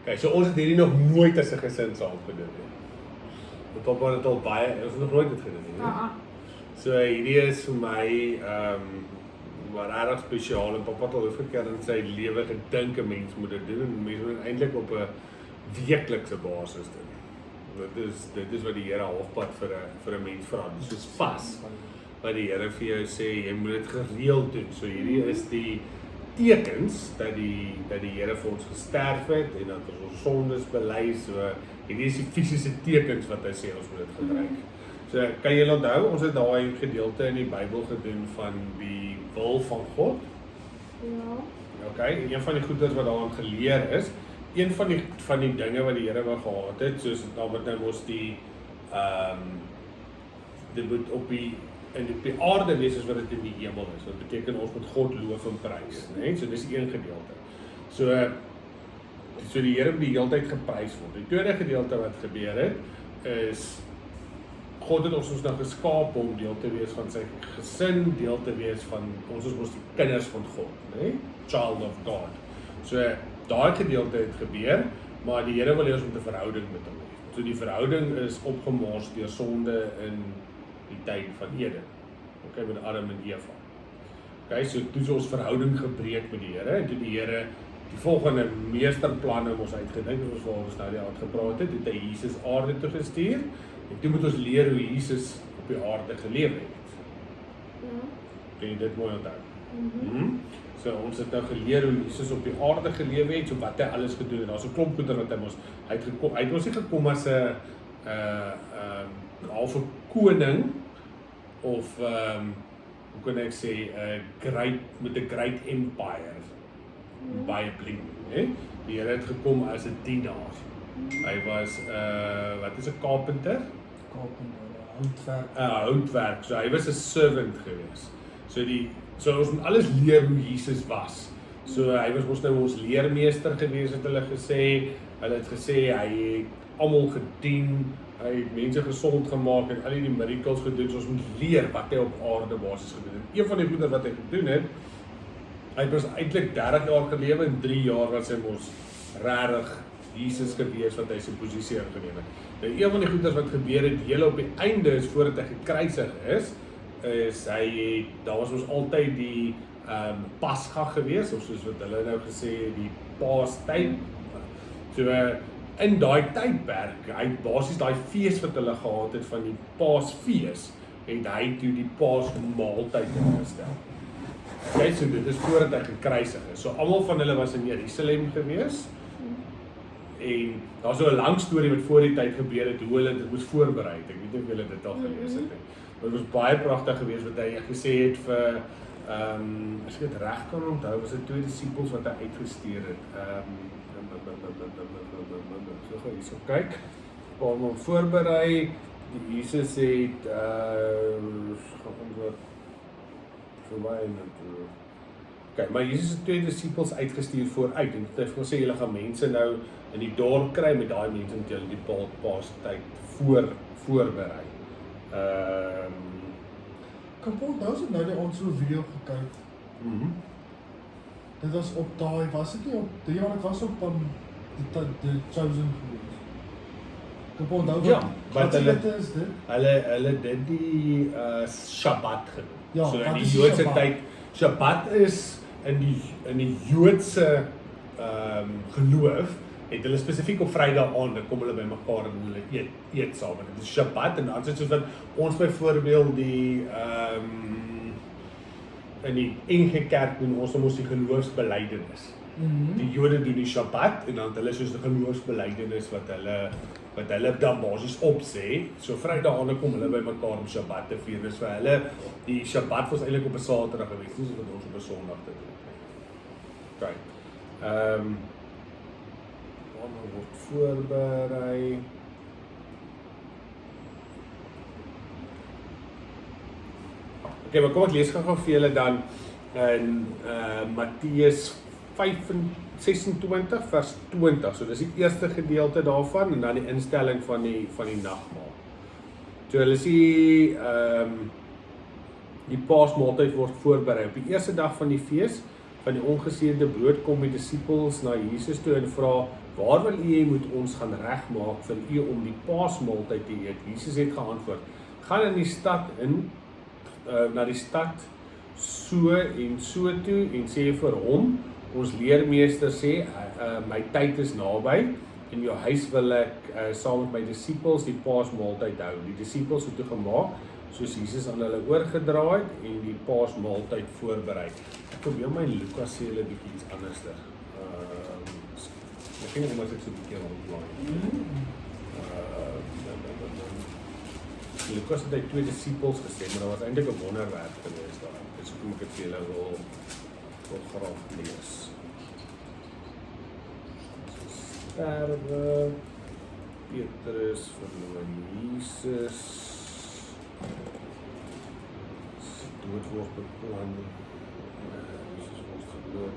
Okay, so ons het hierdie nog nooit as 'n gesin saam gedoen nie. Want Papa het al baie, ons het nog nooit dit gedoen nie. So hierdie is vir my maar regtig spesiaal en Papa het al hoeveel keer in sy lewe gedink 'n mens moet dit doen en mens moet dit eintlik op 'n weeklikse basis doen. Dit is wat die Here halfpad vir 'n mens vra. Dit is vas wat die Here vir jou sê jy moet dit gereeld doen. So hierdie is die tekens dat die Here vir ons gesterf het en dat ons sondes bely. So hierdie is die fisiese tekens wat hy sê ons moet dit gebruik. So kan jy onthou, ons het daai gedeelte in die Bybel gedoen van die wil van God. Ja. Okay, en een van die goeders wat daaraan geleer is, een van die dinge wat die Here wou gehad het, soos daar wat nou mos die dit moet op die aarde wees as wat dit in die hemel is. Wat beteken ons moet God loof en prys, né? So dis een gedeelte. So die Here moet die hele tyd geprys word. Die tweede gedeelte wat gebeur het is God het ons nou geskaap om deel te wees van sy gesin, deel te wees van ons is mos die kinders van God, né? Child of God. So daai gedeelte het gebeur, maar die Here wil hê ons moet 'n verhouding met hom hê. So die verhouding is opgemors deur sonde in die tyd van Eden. Okay, met Adam en Eva. Okay, so toe is ons verhouding gebreek met die Here en toe die Here die volgende meesterplanne ons uitgedink het, ons waar ons nou die aard gepraat het hy Jesus aarde toe gestuur en toe moet ons leer hoe Jesus op die aarde geleef het. Kan jy dit mooi onthou? So ons het nou geleer hoe Jesus op die aarde geleef het, so wat hy alles gedoen het. Daar's 'n klomp goeie wat hy het ons nie gekom as 'n half 'n koning of hoe kan ek sê met 'n great empire. Baie blink, né? Die Here het gekom as 'n dienaar. Hy was wat is 'n carpenter? Houtwerk. So hy was 'n servant gewees. So ons moet alles leer hoe Jesus was. So hy was mos nou ons leermeester gewees het hulle gesê. Hulle het gesê hy het almal gedien. Hy het mense gesond gemaak en al die miracles gedoen. So ons moet leer wat hy op aarde basis gedoen het. Een van die goeie wat hy gedoen het, hy was eintlik 30 jaar gelewe en 3 jaar was hy mos regtig Jesus gewees wat hy sy posisie ingeneem het. Nou een van die goeders wat gebeur het hele op die einde is voordat hy gekruisig is daar was ons altyd die Pasga gewees of soos wat hulle nou gesê die Paastyd. So in daai tydperk, hy het basies daai fees wat hulle gehad het van die Paasfees, het hy toe die Paasmaaltyd ingestel. Okay, so dit is voordat hy gekruisig is. So almal van hulle was in Jerusalem gewees. En daar's so 'n lang storie wat voor die tyd gebeur het, hoe hulle dit moes voorberei. Ek weet nie of julle dit al gelees het nie. Maar dit was baie pragtig geweest wat hy gesê het vir as ek dit reg kan onthou, was dit 2 dissipels wat hy uitgestuur het. So gaan hierso kyk. Om hom voorberei. Jesus het okay, maar Jesus het 2 dissipels uitgestuur vooruit en hy het gesê julle gaan mense nou in die dorp kry met daai mense wat julle die Paastyd voorberei. Kan onthou het nou die ons so 'n video gekyk. Dit was op daai, was dit nie op die jaar dit was op die Chosen gewees. Kan onthou wat dit is dit? Hulle dit die Shabbat genoem. Ja, so in die is Joodse Shabbat? tyd, Shabbat is in die Joodse geloof, het hulle spesifiek op Vrydag aand, dan kom hulle by mekaar en hulle eet saam. Dit is Shabbat en dan is dit soos wat ons byvoorbeeld die in die NG Kerk doen ons mos die geloofsbelijdenis. Die Jode doen die Shabbat en dan het hulle soos die geloofsbelijdenis wat hulle dan basies opsê. So Vrydag aand kom hulle by mekaar om Shabbat te vier. Dus vir hulle die Shabbat was eintlik op 'n Saterdag gewees, nie soos wat ons op 'n Sondag te doen. Okay. Word voorberei. Okay, maar kom ek lees gou vir julle dan in Matteus 26 vers 20. So dis die eerste gedeelte daarvan en dan die instelling van die Nagmaal. So hulle sê die Paasmaaltyd word voorberei. Op die eerste dag van die fees van die ongeseënde brood kom die dissipels na Jesus toe en vra, waar wil u moet ons gaan regmaak vir u om die Paasmaaltyd te eet? Jesus het geantwoord, gaan in die stad na die stad so en so toe en sê vir hom, ons leermeester sê, my tyd is naby, in jou huis wil ek saam met my dissipels die Paasmaaltyd hou. Die dissipels het toe gemaak, soos Jesus aan hulle oorgedra het en die Paasmaaltyd voorberei. Ek probeer my Lukas sê hulle bietjie iets anderster. Ek weet nie omdat ek so 'n bietjie rondblaai. Lukas het hy 2 dissipels gesê, maar daar was eintlik 'n wonderwerk geweest daar. Dis hoekom ek dit vir julle wil graag lees. Sterwe, Petrus verloor Jesus, dood word beplan, Jesus word verloor,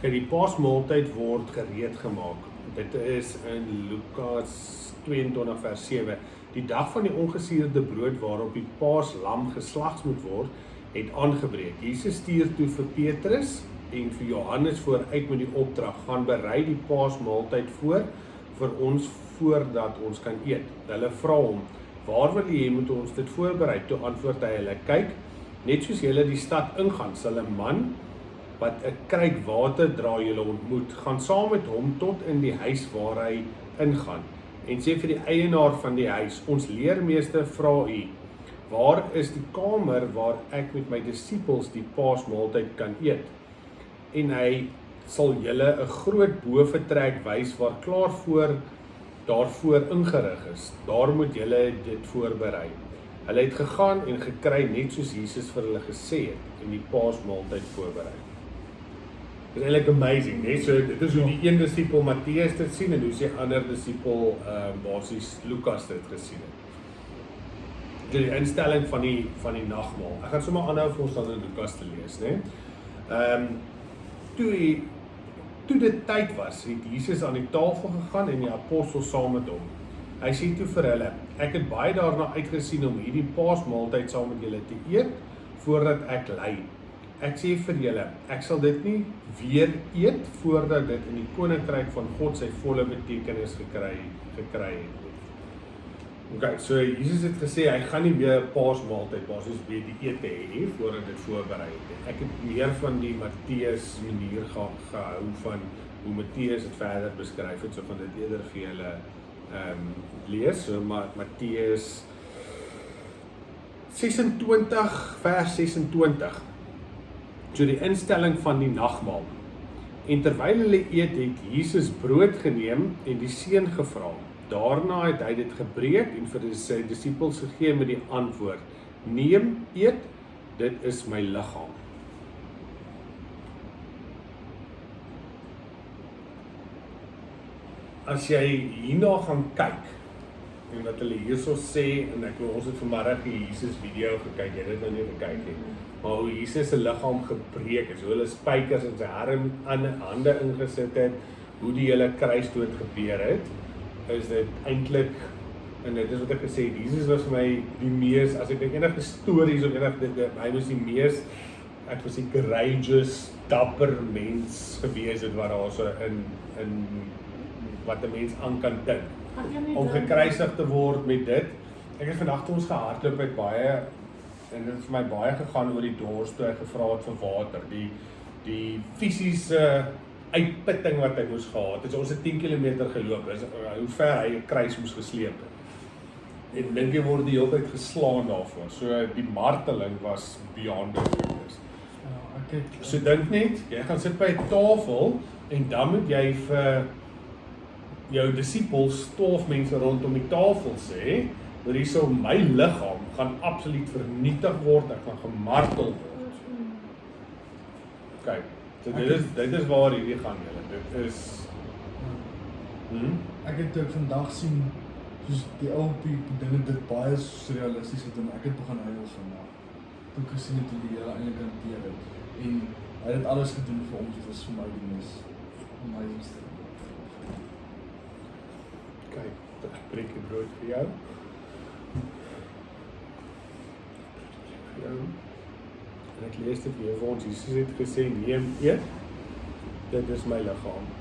Die Paasmaaltyd word gereed gemaak. Dit is in Lukas 22 vers 7. Die dag van die ongesuurde brood waarop die Paaslam geslags moet word, het aangebreek. Jesus stuur toe vir Petrus en vir Johannes vooruit met die opdrag, gaan berei die Paasmaaltyd voor vir ons voordat ons kan eet. Hulle vra hom, waar wil jy moet ons dit voorberei? Toe antwoord hy hulle, kyk, net soos julle die stad ingaan, sal 'n man wat 'n kruik water dra julle ontmoet, gaan saam met hom tot in die huis waar hy ingaan, en sê vir die eienaar van die huis, ons leermeester vra u, waar is die kamer waar ek met my dissipels die Paasmaaltyd kan eet? En hy sal julle 'n groot boefretrek wys waar klaar daarvoor ingerig is. Daar moet julle dit voorberei. Hulle het gegaan en gekry net soos Jesus vir hulle gesê het en die Paasmaaltyd voorberei. Dit is eintlik amazing, né? So dit is hoe die een disipel Matteus dit sien en hoe die ander disipel basies Lukas dit gesien het. Die instelling van die Nagmaal. Ek gaan sommer aanhou vir ons dan in Lukas te lees, né? Toe dit tyd was, het Jesus aan die tafel gegaan en die apostels saam met hom. Hy sê toe vir hulle, ek het baie daarna uitgesien om hierdie Paasmaaltyd saam met julle te eet, voordat ek ly. Ek sê vir julle, ek sal dit nie weer eet, voordat dit in die koninkryk van God sy volle betekenis gekry het. Okay, so Jesus het gesê, hy gaan nie weer 'n Paasmaaltyd basies weer die ete hê, voordat dit voorberei het. Ek het meer van die Matteus manier gehou van hoe Matteus het verder beskryf het, so van dit eerder vir julle lees, so Matteus 26 vers 26. So die instelling van die Nagmaal. En terwyl hulle eet, het Jesus brood geneem en die seën gevra. Daarna het hy dit gebreek en vir sy dissipels gegee met die antwoord, neem, eet, dit is my liggaam. As jy hierna gaan kyk, en wat hulle hierso sê, en ons het vanmiddag die Jesus video gekyk, jy het dit nou nie gekyk nie, maar hoe Jesus se liggaam gebreek is, hoe hulle spykers in sy hande ingesit het, hoe die hele kruisdood gebeur het, is dit eintlik, en dit is wat ek gesê, Jesus was vir my die mees, as ek dink enige stories of hy was die mees, ek was die courageous, dapper mens gewees het, wat daar so in wat 'n mens aan kan dink. Om gekruisig te word met dit. Ek het vandag toe ons gehardloop het baie, en dit het vir my baie gegaan oor die dors toe hy gevra het vir water, die fisiese uitputting wat hy moes gehad het. So ons het 10 km geloop, hoe ver hy 'n kruis moes gesleep het. En dink jy word die hele tyd geslaan daarvoor. So die marteling was beyond it. So dink net, jy gaan sit by 'n tafel en dan moet jy vir jou dissipels 12 mense rondom die tafel sê, dat hierso my liggaam gaan absoluut vernietig word, ek gaan gemartel word. Okay, So dit is waar hierdie gaan, julle. Dit is Ek het ook vandag sien, soos die ou op die dinge dit baie surrealisties het en ek het begin huil vandag. Toe ek gesien het hoe die Here eintlik hanteer het. En hy het alles gedoen vir ons, dit was vir my die mees amazingste. Kyk, ek breek die brood vir jou. En ek lees dit weer vir ons. Jesus het gesê, neem, eet, dit is my liggaam.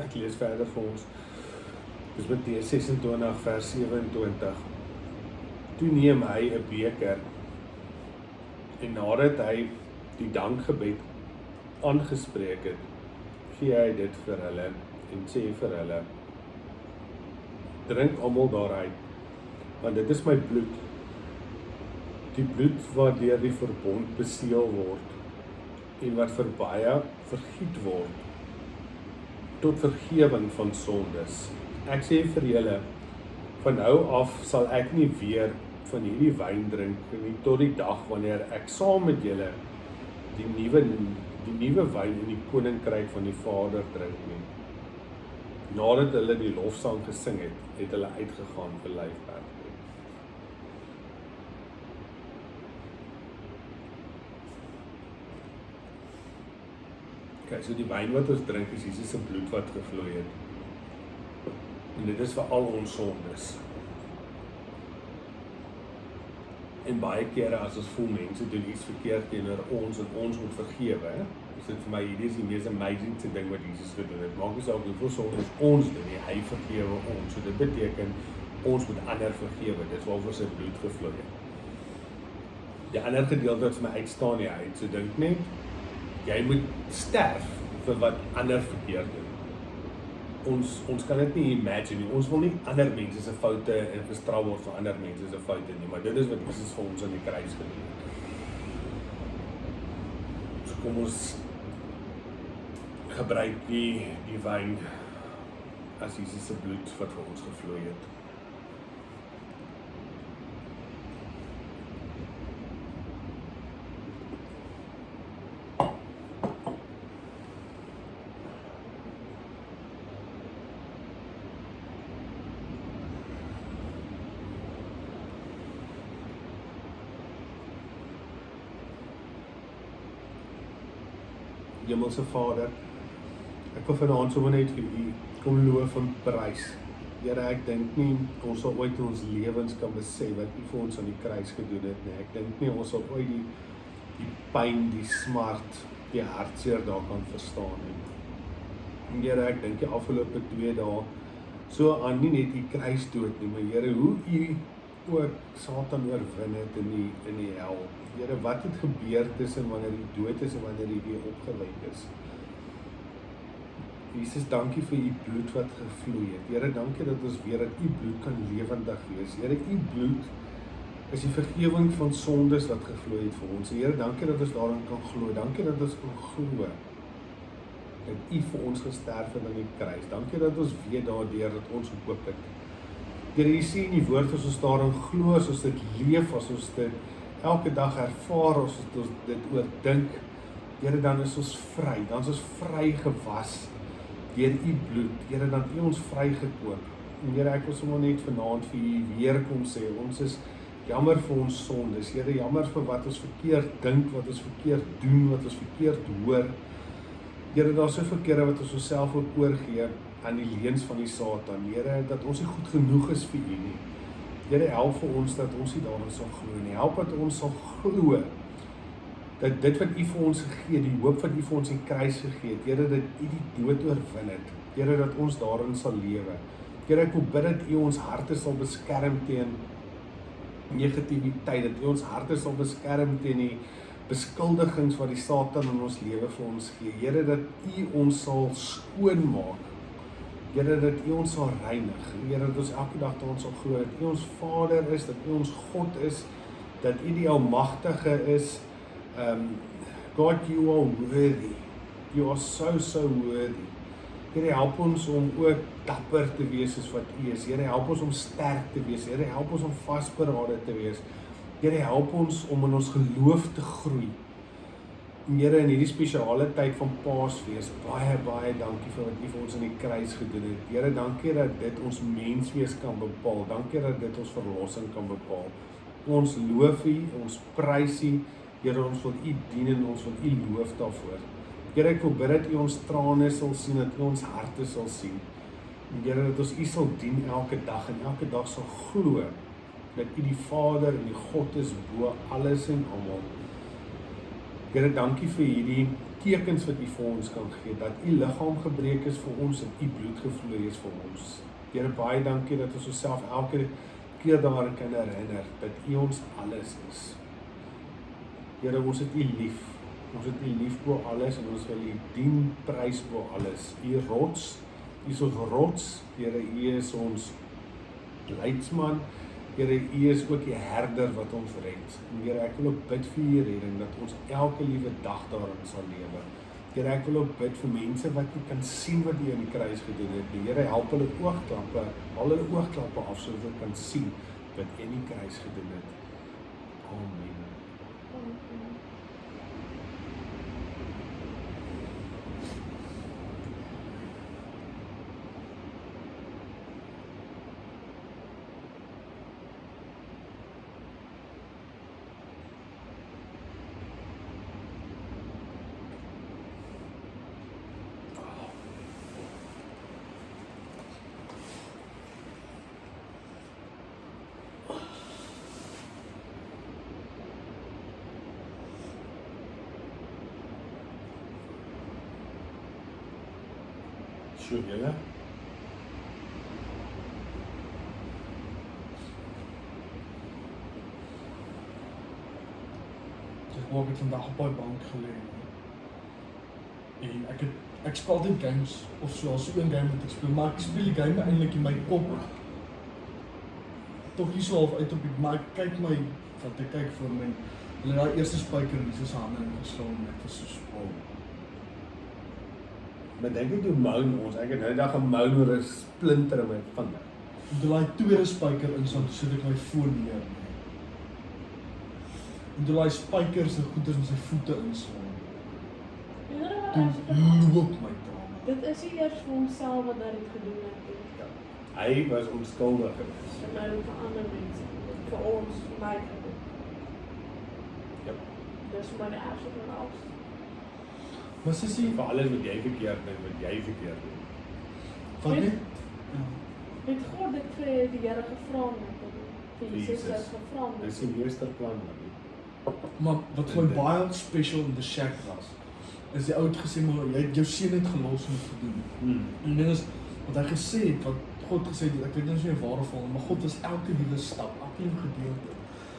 Ek lees verder vir ons. Dis Matteus 26 vers 27. Toe neem hy 'n beker en nadat hy die dankgebed aangespreek het, gee hy dit vir hulle en sê vir hulle: Drink almal daaruit, want dit is my bloed. Die bloed wat deur die verbond beseël word en wat vir baie vergiet word tot vergewing van sondes. Ek sê vir julle, van nou af sal ek nie weer van hierdie wyn drink nie tot die dag wanneer ek saam met julle die nuwe wyn in die koninkryk van die Vader drink nie. Nadat hulle die lofsang gesing het, het hulle uitgegaan vir Lyfberg. Okay, so die wyn wat ons drink is Jesus se bloed wat gevloei het. En dit is vir al ons sondes. En baie kere as ons voel mense doen iets verkeerd teenoor ons en ons moet vergewe, is dit vir my hierdie is die mees amazingste ding wat Jesus gedoen het. Maak nie saak hoeveel sondes ons doen nie, hy vergewe ons. So dit beteken ons moet ander vergewe. Dit is waarvoor sy bloed gevloei het. Die ander gedeelte wat vir my uitstaan nie uit, so dink net, jy moet sterf vir wat ander verkeerd doen. Ons kan dit nie imagine nie. Ons wil nie ander mense se foute en gestraf word vir ander mense se foute nie, maar dit is wat Jesus vir ons aan die kruis gedoen het. So kom ons gebruik die wyn as Jesus se bloed wat vir ons gevloei het. Hemelse Vader, ek wil vanaand sommer net vir U kom loof en prys. Here, ek dink nie ons sal ooit in ons lewens kan besef wat U vir ons aan die kruis gedoen het nie. Ek dink nie ons sal ooit die pyn, die smart, die hartseer daar kan verstaan nie. En Here, ek dink die afgelope 2 dae so aan nie net die kruisdood nie, maar Here, hoe U ook Satan oorwin het in die hel. Here, wat het gebeur tussen wanneer U dood is en wanneer U weer opgewek is? Jesus, dankie vir U bloed wat gevloei het. Here, dankie dat ons weet dat U bloed kan lewendig wees. Here, U bloed is die vergewing van sondes wat gevloei het vir ons. Here, dankie dat ons daarin kan glo. Dankie dat ons kan glo dat U vir ons gesterf het aan die kruis. Dankie dat ons weet daardeur dat ons hoop het. Here, U sê in die woord as ons daarin glo, as ons dit leef, as ons dit elke dag ervaar, as ons dit oordink, Here, dan is ons vry, dan is ons vry gewas deur U bloed. Here, dan U ons vrygekoop. En Here, ek wil sommer net vanaand vir U weer kom sê, ons is jammer vir ons sondes. Here, jammer vir wat ons verkeerd dink, wat ons verkeerd doen, wat ons verkeerd hoor. Here, daar is soveel kere wat ons onsself ook oorgee aan die leuns van die Satan, Here, dat ons nie goed genoeg is vir U nie. Here, help vir ons dat ons nie daarin sal glo nie. Help dat ons sal glo dat dit wat U vir ons gegee, die hoop wat U vir ons in die kruis gegee het, Here, dat U die dood oorwin het. Here, dat ons daarin sal lewe. Here, ek wil bid dat U ons harte sal beskerm teen negativiteit, dat U ons harte sal beskerm teen die beskuldigings wat die Satan in ons lewe vir ons gee. Here, dat U ons sal skoonmaak. Here, dat U ons sal reinig. Here, dat ons elke dag tot ons sal glo dat U ons Vader is, dat U ons God is, dat U die Almagtige is. God, You are worthy. You are so worthy. Here, help ons om ook dapper te wees soos wat U is. Here, help ons om sterk te wees. Here, help ons om vasberade te wees. Here, help ons om in ons geloof te groei. Here, in hierdie spesiale tyd van Paasfees, baie dankie vir wat U vir ons in die kruis gedoen het. Here, dankie dat dit ons menswees kan bepaal. Dankie dat dit ons verlossing kan bepaal. Ons loof U, ons prys U. Here, ons wil U dien en ons wil U loof daarvoor. Here, ek wil bid dat U ons trane sal sien, dat U ons harte sal sien. Here, dat ons U sal dien elke dag en elke dag sal glo dat U die Vader en die God is bo alles en almal. Here, dankie vir hierdie tekens wat U vir ons kan gee, dat U liggaam gebreek is vir ons en U bloed gevloei is vir ons. Here, baie dankie dat ons osself elke keer daaraan kan herinner dat U ons alles is. Here, ons het U lief. Ons het U lief bo alles en ons wil U dien, prys bo alles. U rots, U is ons rots. Here, U is ons leidsman. Here, U is ook die herder wat ons red. En Here, ek wil ook bid vir U redding, dat ons elke liewe dag daarin sal lewe. Here, ek wil ook bid vir mense wat nie kan sien wat U in die kruis gedoen het. Die Here, help hulle oogklappe, al hulle oogklappe af, sodat hulle kan sien wat U in die kruis gedoen het. Amen. So, julle. Ek het vandag op die bank gelê. En ek speel dit games of so een game wat ek speel, maar ek speel die game eintlik in my kop. Toch hier so half uit op die, maar ek kyk vir my. Hulle het daai eerste spyker in sy hande ingeslaan en ek was so spul. Maar denk ek doen moun ons, ek het nou die dag gemoun oor 'n splinter in my vinger. Toe daai tweede spyker inslaan, sit ek my foon neer. En toe daai spykers se goeders met sy voete inslaan. Toe loop my trane. Dit is nie eers vir homself wat hy dit gedoen het. Hy was onskuldig geweest. En nou vir ander mense, vir ons, vir my gedoen. Yep. Dis vir my die ergste van alles. Maar sissie, Vir alles wat jy verkeerd doen, wat jy verkeerd doen. wat nie? Het God dit vir die Here gevra om dit te doen? Vir Jesus het gevra om dit Dis te die doen. meesterplan. Maar wat vir my baie special in the shack was, is die ou het gesê, maar jy het jou seun het gelos om dit te doen. En die ding is, wat hy gesê het, wat God gesê het, ek weet nie so waar of al, maar God is elke liewe stap, elke liewe gedeelte.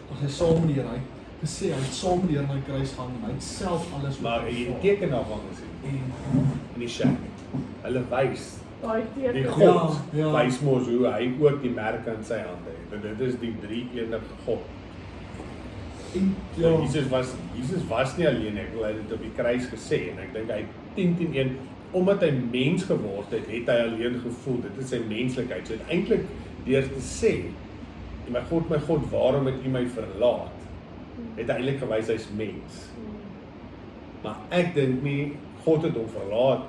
Want hy saam met die Here, hy het gesê, hy het saam met die Here na die kruis gaan, en hy het self alles Maar jy het die teken daarvan gesien. In die shack. Hulle wys, Daai die teken. God Ja. wys mos hoe hy ook die merk aan sy hande het. En dit is die drie-enige God. En, Ja. Jesus was nie alleen, ek wil hy dit op die kruis gesê, en ek dink hy 10-10-1, omdat hy mens geword het, het hy alleen gevoel, dit is sy menslikheid, so het eintlik deur te sê, my God, waarom het U my verlaat, het hy eintlik gewys hy's mens, maar ek dink nie, God het hom verlaat,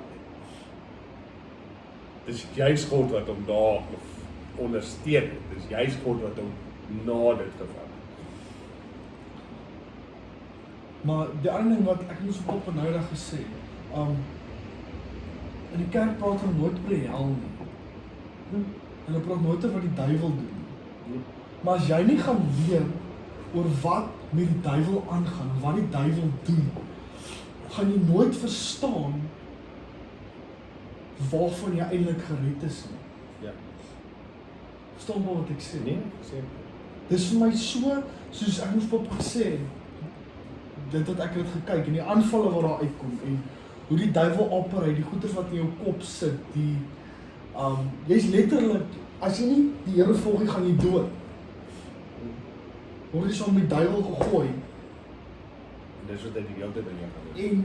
dis juist God wat hom daar ondersteun het, dis juist God wat hom na dit gevat. Maar die ander ding wat ek moes op 'n nou dag gesê, In die kerk praat hulle nooit oor die hel nie. Hulle praat nooit oor wat die duiwel doen nie. Maar as jy nie gaan leer oor wat met die duiwel aangaan, wat die duiwel doen, gaan jy nooit verstaan waarvan jy eintlik gered is nie. Ja. Verstaan maar wat ek sê? Nee, sê. Dis vir my so, soos ek moes pap gesê, dit wat ek het gekyk, en die aanvalle wat daar uitkom, en hoe die duiwel operate, die goeders wat in jou kop sit, jy's letterlik, as jy nie die Here volg, gaan jy dood. Word jy so met die duiwel gegooi. Dis wat hy die hele tyd in jou gaan doen. En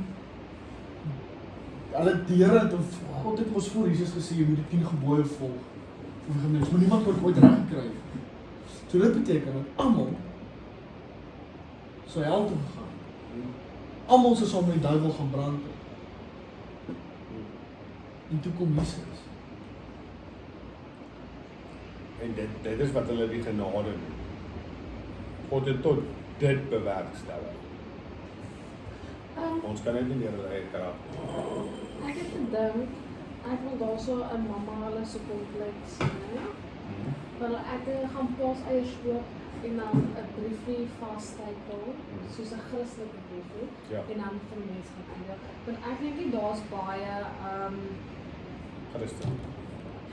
hulle die Here, of God het mos voor Jesus gesê, jy moet die 10 gebooie volg. Mens moet niemand ooit reg kry. So dit beteken dat almal sou hel toe gaan. Almal sou saam met die duiwel gaan brand. En toe kom Jesus. En dit is wat hulle die genade doen. God het tot dit bewerkstellig. Ons kan net nie deur hulle eie krag. Ek het gedink, ek wil daar so 'n mamma hulle so kompleks sien, hè? Want ek gaan Paaseiers koop en dan 'n briefie vaststapel, soos 'n Christelike briefie, Ja. en dan vir mense gaan eindig. Want ek dink nie daar's baie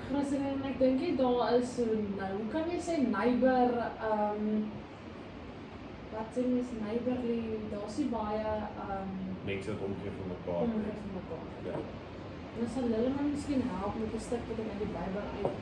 Christen en ek dink nie daar is so nou, hoe kan jy sê neighbor, wat sê mens neighborly, daar's nie baie Mense wat omgee vir mekaar. omgee vir mekaar. Ja. En dan sal hulle my miskien help met 'n stuk wat ek uit die Bybel uit